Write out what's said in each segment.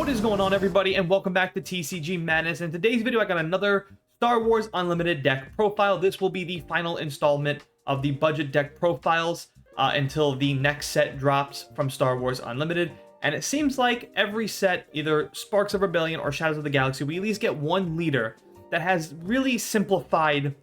What is going on, everybody, and welcome back to TCG Madness. In today's video, I got another Star Wars Unlimited deck profile. This will be the final installment of the budget deck profiles until the next set drops from Star Wars Unlimited. And it seems like every set, either Sparks of Rebellion or Shadows of the Galaxy, we at least get one leader that has really simplified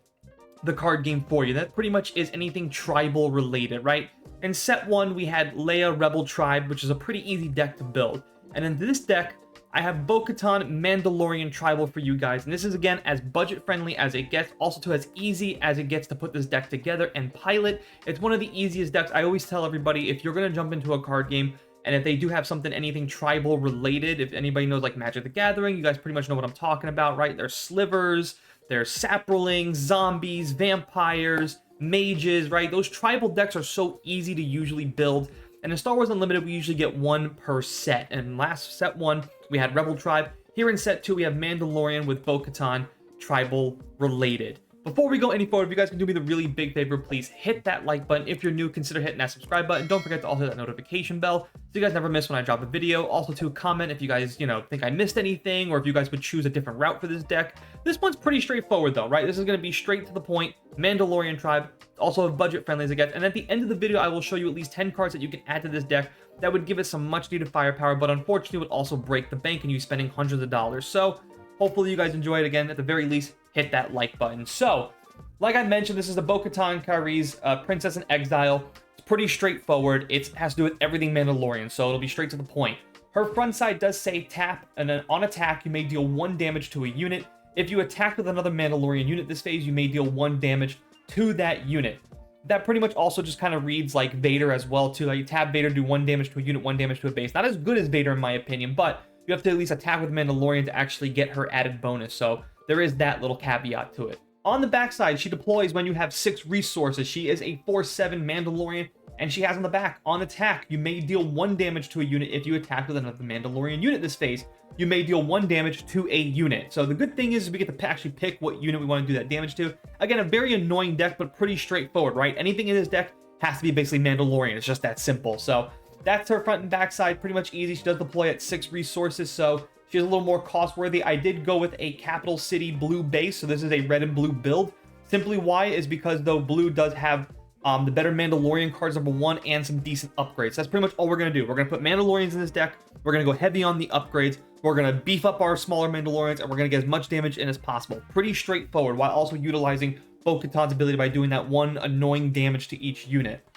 the card game for you. That pretty much is anything tribal related, right? In set 1, we had Leia Rebel Tribe, which is a pretty easy deck to build. And in this deck, I have Bo-Katan Mandalorian Tribal for you guys. And this is, again, as budget-friendly as it gets. Also, to as easy as it gets to put this deck together and pilot. It's one of the easiest decks. I always tell everybody, if you're going to jump into a card game, and if they do have something, anything tribal related, if anybody knows, like, Magic the Gathering, you guys pretty much know what I'm talking about, right? There's slivers, there's saprolings, zombies, vampires, mages, right? Those tribal decks are so easy to usually build. And in Star Wars Unlimited, we usually get one per set. And in last set 1, we had Rebel Tribe. Here in set 2, we have Mandalorian with Bo-Katan Tribal related. Before we go any further, if you guys can do me the really big favor, please hit that like button. If you're new, consider hitting that subscribe button. Don't forget to also hit that notification bell so you guys never miss when I drop a video. Also, to comment if you guys, think I missed anything, or if you guys would choose a different route for this deck. This one's pretty straightforward though, right? This is going to be straight to the point. Mandalorian Tribe, also budget friendly as it gets. And at the end of the video, I will show you at least 10 cards that you can add to this deck that would give it some much needed firepower, but unfortunately would also break the bank and you spending hundreds of dollars. So hopefully you guys enjoy it. Again, at the very least, hit that like button. So, like I mentioned, this is the Bo-Katan Kryze, Princess in Exile. It's pretty straightforward. It has to do with everything Mandalorian, so it'll be straight to the point. Her front side does say tap, and then on attack, you may deal 1 damage to a unit. If you attack with another Mandalorian unit this phase, you may deal 1 damage to that unit. That pretty much also just kind of reads like Vader as well, too. Like you tap Vader, do 1 damage to a unit, 1 damage to a base. Not as good as Vader, in my opinion, but you have to at least attack with Mandalorian to actually get her added bonus, so there is that little caveat to it. On the backside, she deploys when you have 6 resources. She is a 4/7 Mandalorian, and she has on the back, on attack, you may deal 1 damage to a unit if you attack with another Mandalorian unit this phase. You may deal 1 damage to a unit. So the good thing is we get to actually pick what unit we want to do that damage to. Again, a very annoying deck, but pretty straightforward, right? Anything in this deck has to be basically Mandalorian. It's just that simple. So that's her front and back side, pretty much easy. She does deploy at 6 resources, so she's a little more cost worthy. I did go with a Capital City blue base, so this is a red and blue build. Simply why is because though blue does have the better Mandalorian cards, number 1, and some decent upgrades. That's pretty much all we're going to do. We're going to put Mandalorians in this deck. We're going to go heavy on the upgrades. We're going to beef up our smaller Mandalorians, and we're going to get as much damage in as possible. Pretty straightforward, while also utilizing Bo-Katan's ability by doing that 1 annoying damage to each unit.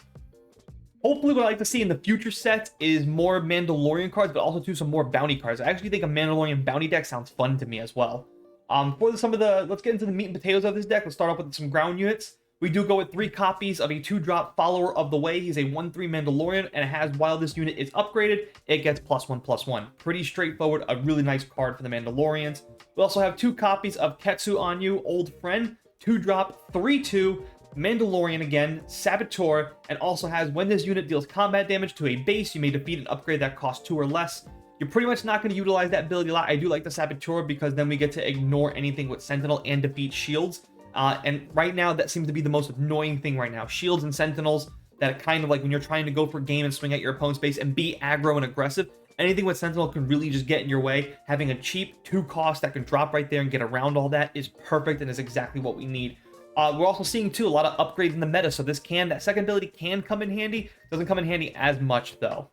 Hopefully what I like to see in the future sets is more Mandalorian cards, but also some more bounty cards. I actually think a Mandalorian bounty deck sounds fun to me as well. Let's get into the meat and potatoes of this deck. Let's start off with some ground units. We do go with 3 copies of a 2-drop Follower of the Way. He's a 1/3 Mandalorian, and it has, while this unit is upgraded, it gets +1/+1. Pretty straightforward, a really nice card for the Mandalorians. We also have 2 copies of Ketsu on You, Old Friend, 2-drop, 3/2, Mandalorian again, Saboteur, and also has when this unit deals combat damage to a base, you may defeat an upgrade that costs 2 or less. You're pretty much not going to utilize that ability a lot. I do like the Saboteur because then we get to ignore anything with Sentinel and defeat shields. And right now, that seems to be the most annoying thing right now. Shields and Sentinels, that kind of like when you're trying to go for game and swing at your opponent's base and be aggro and aggressive, anything with Sentinel can really just get in your way. Having a cheap 2 cost that can drop right there and get around all that is perfect and is exactly what we need. We're also seeing, too, a lot of upgrades in the meta, so that second ability can come in handy. Doesn't come in handy as much, though.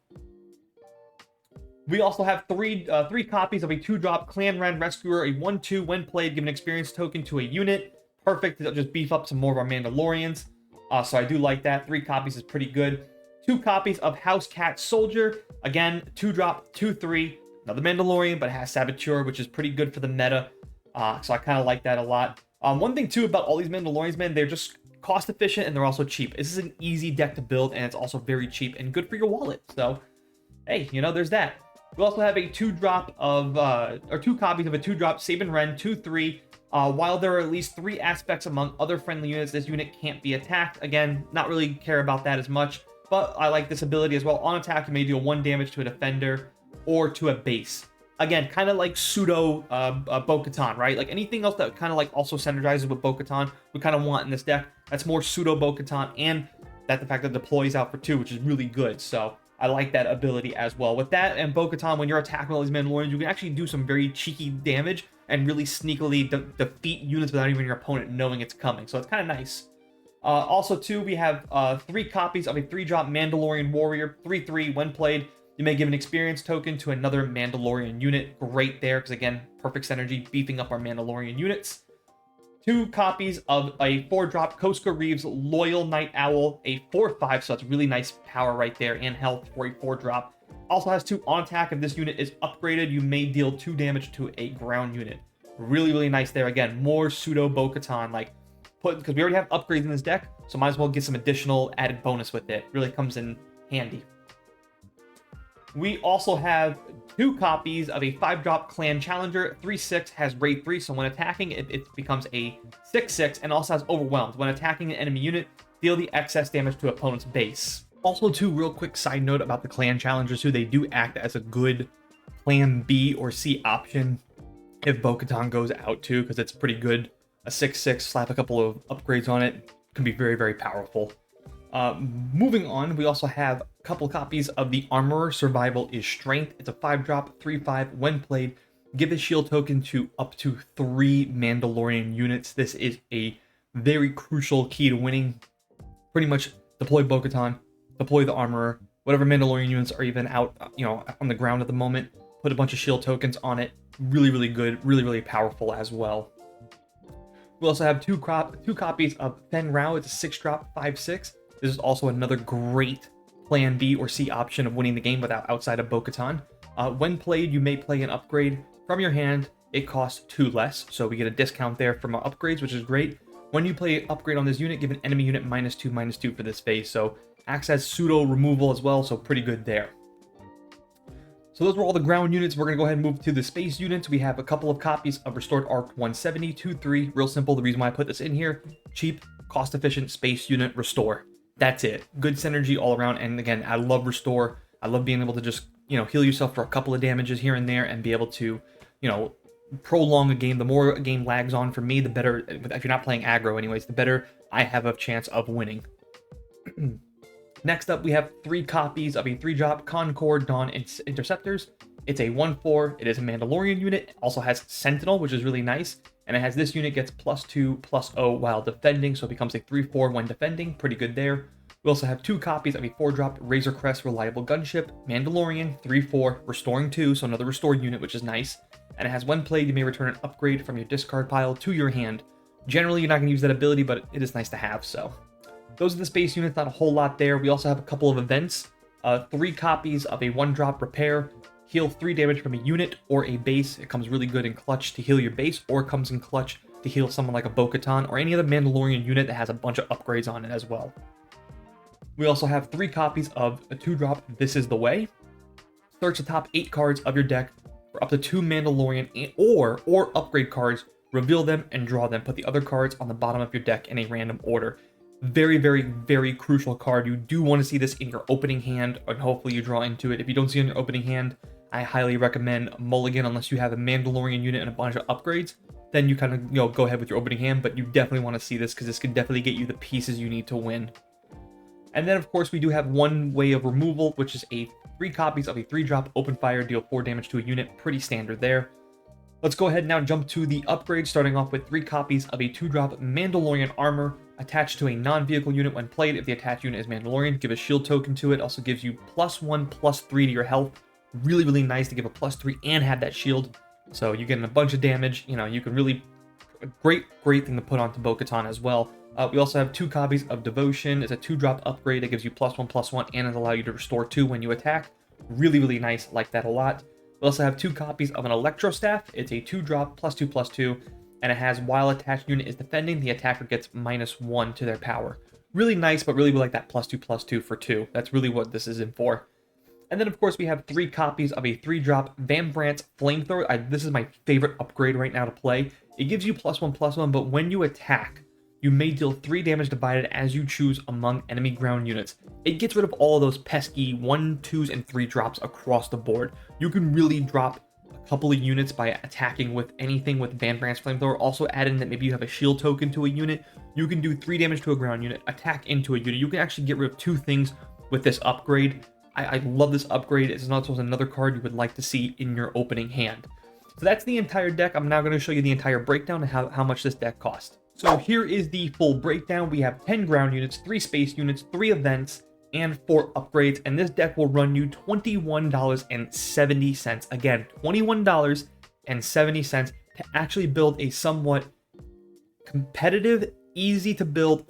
We also have 3 copies of a 2-drop Clan Ren Rescuer, a 1/2 when played, give an experience token to a unit. Perfect, it'll just beef up some more of our Mandalorians. So I do like that. 3 copies is pretty good. 2 copies of House Cat Soldier. Again, 2-drop, 2/3. Another Mandalorian, but it has Saboteur, which is pretty good for the meta. So I kind of like that a lot. One thing, too, about all these Mandalorians, man, they're just cost efficient and they're also cheap. This is an easy deck to build, and it's also very cheap and good for your wallet. So, hey, there's that. We also have a 2-drop of, or 2 copies of a 2-drop Sabin Wren, 2/3. While there are at least 3 aspects among other friendly units, this unit can't be attacked. Again, not really care about that as much, but I like this ability as well. On attack, you may deal 1 damage to a defender or to a base. Again, kind of like pseudo Bo-Katan, right? Like anything else that kind of like also synergizes with Bo-Katan, we kind of want in this deck. That's more pseudo Bo-Katan, and that the fact that it deploys out for 2, which is really good. So I like that ability as well. With that and Bo-Katan, when you're attacking all these Mandalorians, you can actually do some very cheeky damage and really sneakily defeat units without even your opponent knowing it's coming. So it's kind of nice. Also, too, we have 3 copies of a 3-drop Mandalorian Warrior, 3/3. When played, you may give an experience token to another Mandalorian unit. Great there, because again, perfect synergy, beefing up our Mandalorian units. 2 copies of a 4-drop Koska Reeves Loyal Night Owl, a 4/5, so that's really nice power right there and health for a 4-drop. Also has 2 on attack. If this unit is upgraded, you may deal 2 damage to a ground unit. Really, really nice there. Again, more pseudo Bo-Katan, like, because we already have upgrades in this deck, so might as well get some additional added bonus with it. Really comes in handy. We also have 2 copies of a 5-drop Clan Challenger. 3/6 has Raid 3, so when attacking, it becomes a 6/6 and also has Overwhelmed. When attacking an enemy unit, deal the excess damage to opponent's base. Also, too, real quick side note about the Clan Challengers, too, they do act as a good Plan B or C option if Bo-Katan goes out, too, because it's pretty good. A 6/6, slap a couple of upgrades on it, can be very, very powerful. Moving on, we also have a couple copies of the Armorer Survival is Strength. It's a 5-drop, 3/5. When played, give a shield token to up to 3 Mandalorian units. This is a very crucial key to winning. Pretty much deploy Bo-Katan, deploy the Armorer, whatever Mandalorian units are even out, on the ground at the moment. Put a bunch of shield tokens on it. Really, really good. Really, really powerful as well. We also have 2 copies of Fen Rao. It's a 6-drop, 5/6. This is also another great Plan B or C option of winning the game without outside of Bo-Katan. When played, you may play an upgrade from your hand. It costs 2 less, so we get a discount there from our upgrades, which is great. When you play an upgrade on this unit, give an enemy unit -2/-2 for this phase, so acts as pseudo removal as well, so pretty good there. So those were all the ground units. We're going to go ahead and move to the space units. We have a couple of copies of Restored Arc 170, 2/3. Real simple, the reason why I put this in here. Cheap, cost-efficient space unit Restore. That's it. Good synergy all around, and again, I love Restore. I love being able to just, heal yourself for a couple of damages here and there and be able to, prolong a game. The more a game lags on for me, the better, if you're not playing aggro anyways, the better I have a chance of winning. Next up, we have 3 copies of a 3-drop Concord Dawn Interceptors. It's a 1/4. It is a Mandalorian unit. It also has Sentinel, which is really nice. And it has this unit gets +2/+0 while defending, so it becomes a 3/4 when defending. Pretty good there. We also have 2 copies of a 4-drop Razor Crest Reliable Gunship. Mandalorian, 3/4, restoring 2, so another restored unit, which is nice. And it has, when played, you may return an upgrade from your discard pile to your hand. Generally, you're not going to use that ability, but it is nice to have, so. Those are the space units, not a whole lot there. We also have a couple of events. 3 copies of a 1-drop Repair. Heal 3 damage from a unit or a base. It comes really good in clutch to heal your base, or it comes in clutch to heal someone like a Bo-Katan or any other Mandalorian unit that has a bunch of upgrades on it as well. We also have 3 copies of a 2-drop This Is the Way. Search the top 8 cards of your deck for up to 2 Mandalorian or upgrade cards. Reveal them and draw them. Put the other cards on the bottom of your deck in a random order. Very, very, very crucial card. You do want to see this in your opening hand, and hopefully you draw into it. If you don't see it in your opening hand, I highly recommend Mulligan unless you have a Mandalorian unit and a bunch of upgrades. Then you kind of go ahead with your opening hand, but you definitely want to see this because this can definitely get you the pieces you need to win. And then, of course, we do have one way of removal, which is 3 copies of a 3-drop Open Fire, deal 4 damage to a unit. Pretty standard there. Let's go ahead and now jump to the upgrade, starting off with 3 copies of a 2-drop Mandalorian Armor attached to a non-vehicle unit when played. If the attached unit is Mandalorian, give a shield token to it. Also gives you +1/+3 to your health. Really, really nice to give a +3 and have that shield. So you're getting a bunch of damage. You can really, a great thing to put onto Bo-Katan as well. We also have 2 copies of Devotion. It's a 2-drop upgrade that gives you +1/+1 and it allows you to restore 2 when you attack. Really, really nice. Like that a lot. We also have 2 copies of an Electro Staff. It's a 2-drop +2/+2, and it has, while attached unit is defending, the attacker gets -1 to their power. Really nice, but really we like that +2/+2 for 2. That's really what this is in for. And then, of course, we have 3 copies of a 3-drop Van Brandt's Flamethrower. This is my favorite upgrade right now to play. It gives you +1/+1, but when you attack, you may deal 3 damage divided as you choose among enemy ground units. It gets rid of all of those pesky 1, 2s, and 3 drops across the board. You can really drop a couple of units by attacking with anything with Van Brandt's Flamethrower. Also add in that maybe you have a shield token to a unit. You can do 3 damage to a ground unit, attack into a unit. You can actually get rid of 2 things with this upgrade. I love this upgrade. It's not just another card you would like to see in your opening hand. So that's the entire deck. I'm now going to show you the entire breakdown and how much this deck cost. So here is the full breakdown. We have 10 ground units, 3 space units, 3 events, and 4 upgrades. And this deck will run you $21.70. Again, $21.70 to actually build a somewhat competitive, easy to build,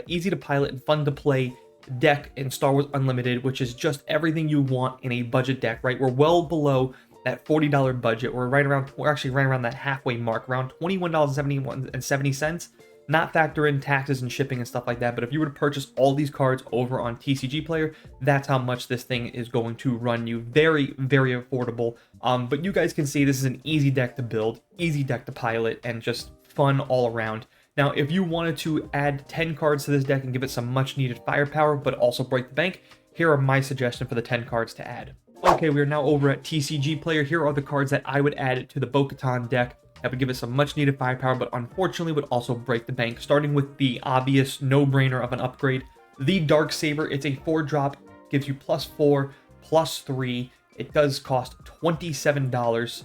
easy to pilot, and fun to play deck in Star Wars Unlimited, which is just everything you want in a budget deck, right? We're well below that $40 budget. We're actually right around that halfway mark, around $21.70, not factor in taxes and shipping and stuff like that. But if you were to purchase all these cards over on TCG Player, that's how much this thing is going to run you. Very, very affordable. But you guys can see this is an easy deck to build, easy deck to pilot, and just fun all around. Now, if you wanted to add 10 cards to this deck and give it some much needed firepower, but also break the bank, here are my suggestions for the 10 cards to add. Okay, we are now over at TCG Player. Here are the cards that I would add to the Bo-Katan deck that would give it some much needed firepower, but unfortunately would also break the bank. Starting with the obvious no-brainer of an upgrade, the Darksaber. It's a 4-drop, gives you +4, +3. It does cost $27,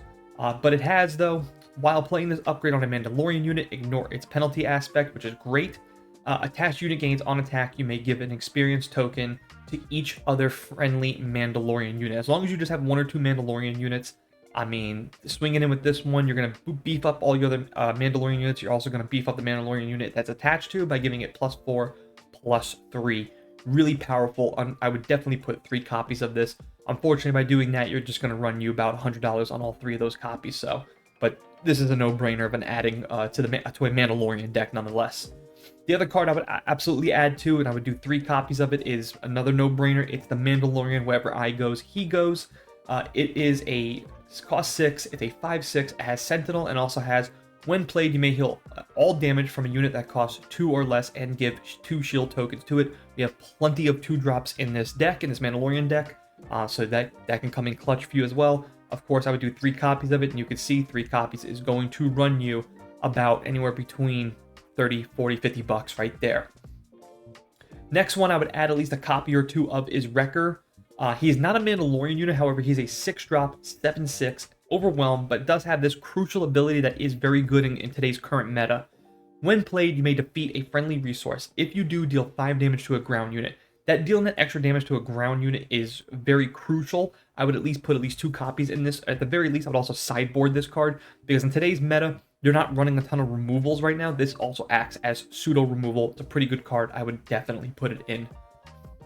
but it has, though, while playing this upgrade on a Mandalorian unit, ignore its penalty aspect, which is great. Attached unit gains on attack. You may give an experience token to each other friendly Mandalorian unit. As long as you just have 1 or 2 Mandalorian units, I mean, swinging in with this one, you're going to beef up all your other Mandalorian units. You're also going to beef up the Mandalorian unit that's attached to by giving it +4, +3. Really powerful. I would definitely put 3 copies of this. Unfortunately, by doing that, you're just going to run you about $100 on all 3 of those copies. But this is a no-brainer of an adding to a Mandalorian deck nonetheless. The other card I would absolutely add to, and I would do 3 copies of it, is another no-brainer. It's the Mandalorian. Wherever I goes, he goes. It costs 6. It's a 5/6. It has Sentinel and also has, when played, you may heal all damage from a unit that costs 2 or less and give 2 shield tokens to it. We have plenty of 2-drops in this deck, in this Mandalorian deck, so that can come in clutch for you as well. Of course, I would do 3 copies of it, and you can see 3 copies is going to run you about anywhere between 30, 40, 50 bucks right there. Next one I would add at least a copy or 2 of is Wrecker. He is not a Mandalorian unit, however, he's a 6-drop, 7/6, overwhelm, but does have this crucial ability that is very good in today's current meta. When played, you may defeat a friendly resource. If you do, deal 5 damage to a ground unit. That dealing that extra damage to a ground unit is very crucial. I would at least put 2 copies in this. At the very least, I would also sideboard this card, because in today's meta, you're not running a ton of removals right now. This also acts as pseudo removal. It's a pretty good card. I would definitely put it in.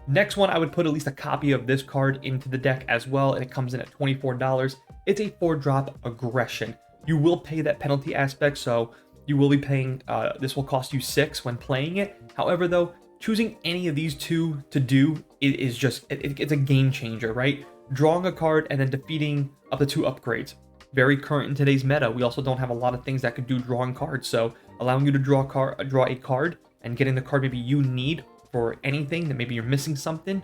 Next one, I would put at least a copy of this card into the deck as well, and it comes in at $24. It's a 4-drop aggression. You will pay that penalty aspect, so you will be paying, this will cost you 6 when playing it. However, though, choosing any of these 2 to do is just, it's a game changer, right? Drawing a card and then defeating up to 2 upgrades. Very current in today's meta. We also don't have a lot of things that could do drawing cards, so allowing you to draw a card and getting the card maybe you need for anything that maybe you're missing something,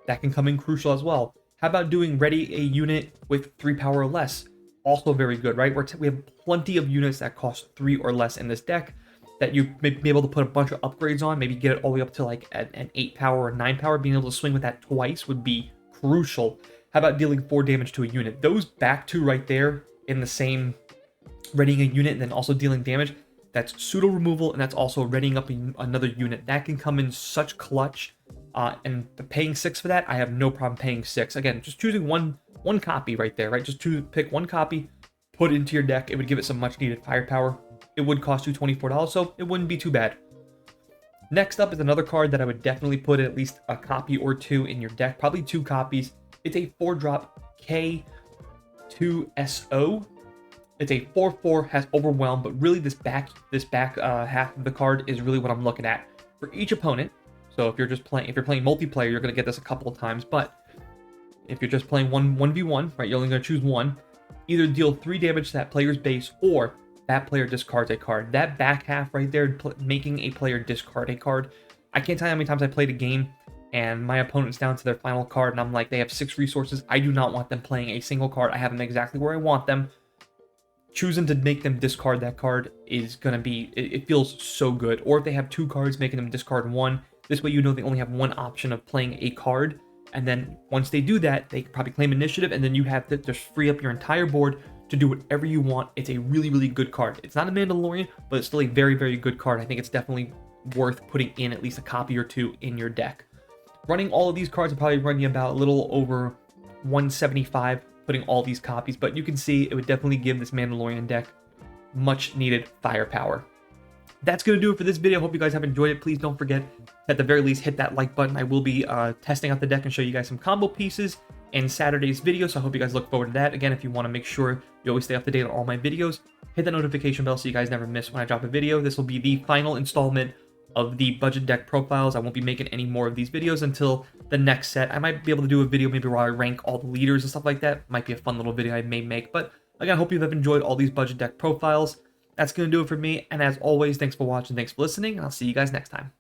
that can come in crucial as well. How about doing ready a unit with 3 power or less? Also very good, right? We have plenty of units that cost 3 or less in this deck that you may be able to put a bunch of upgrades on, maybe get it all the way up to like an 8 power or 9 power. Being able to swing with that twice would be crucial. How about dealing 4 damage to a unit? Those back 2 right there in the same readying a unit and then also dealing damage, that's pseudo removal, and that's also readying up another unit. That can come in such clutch, and paying 6 for that, I have no problem paying 6. Again, just choosing one copy right there, right? Just pick 1 copy, put it into your deck. It would give it some much needed firepower. It would cost you $24, so it wouldn't be too bad. Next up is another card that I would definitely put at least a copy or 2 in your deck, probably 2 copies. It's a 4-drop K2SO. It's a 4/4, has overwhelm, but really this back half of the card is really what I'm looking at. For each opponent, so if you're playing multiplayer, you're gonna get this a couple of times, but if you're just playing 1v1, right, you're only gonna choose 1. Either deal 3 damage to that player's base, or that player discards a card. That back half right there, making a player discard a card. I can't tell you how many times I played a game and my opponent's down to their final card, and I'm like, they have 6 resources. I do not want them playing a single card. I have them exactly where I want them. Choosing to make them discard that card is going to be, it feels so good. Or if they have 2 cards, making them discard 1. This way you know they only have 1 option of playing a card, And then once they do that, they probably claim initiative, and then you have to just free up your entire board to do whatever you want. It's a really, really good card. It's not a Mandalorian, but it's still a very, very good card. I think it's definitely worth putting in at least a copy or two in your deck. Running all of these cards will probably run you about a little over 175, putting all these copies, but you can see it would definitely give this Mandalorian deck much needed firepower. That's going to do it for this video. I hope you guys have enjoyed it. Please don't forget, at the very least, hit that like button. I will be testing out the deck and show you guys some combo pieces in Saturday's video, so I hope you guys look forward to that. Again, if you want to make sure you always stay up to date on all my videos, hit that notification bell so you guys never miss when I drop a video. This will be the final installment of the budget deck profiles. I won't be making any more of these videos until the next set. I might be able to do a video maybe where I rank all the leaders and stuff like that. Might be a fun little video I may make, but again, I hope you have enjoyed all these budget deck profiles. That's going to do it for me, and as always, thanks for watching, thanks for listening, and I'll see you guys next time.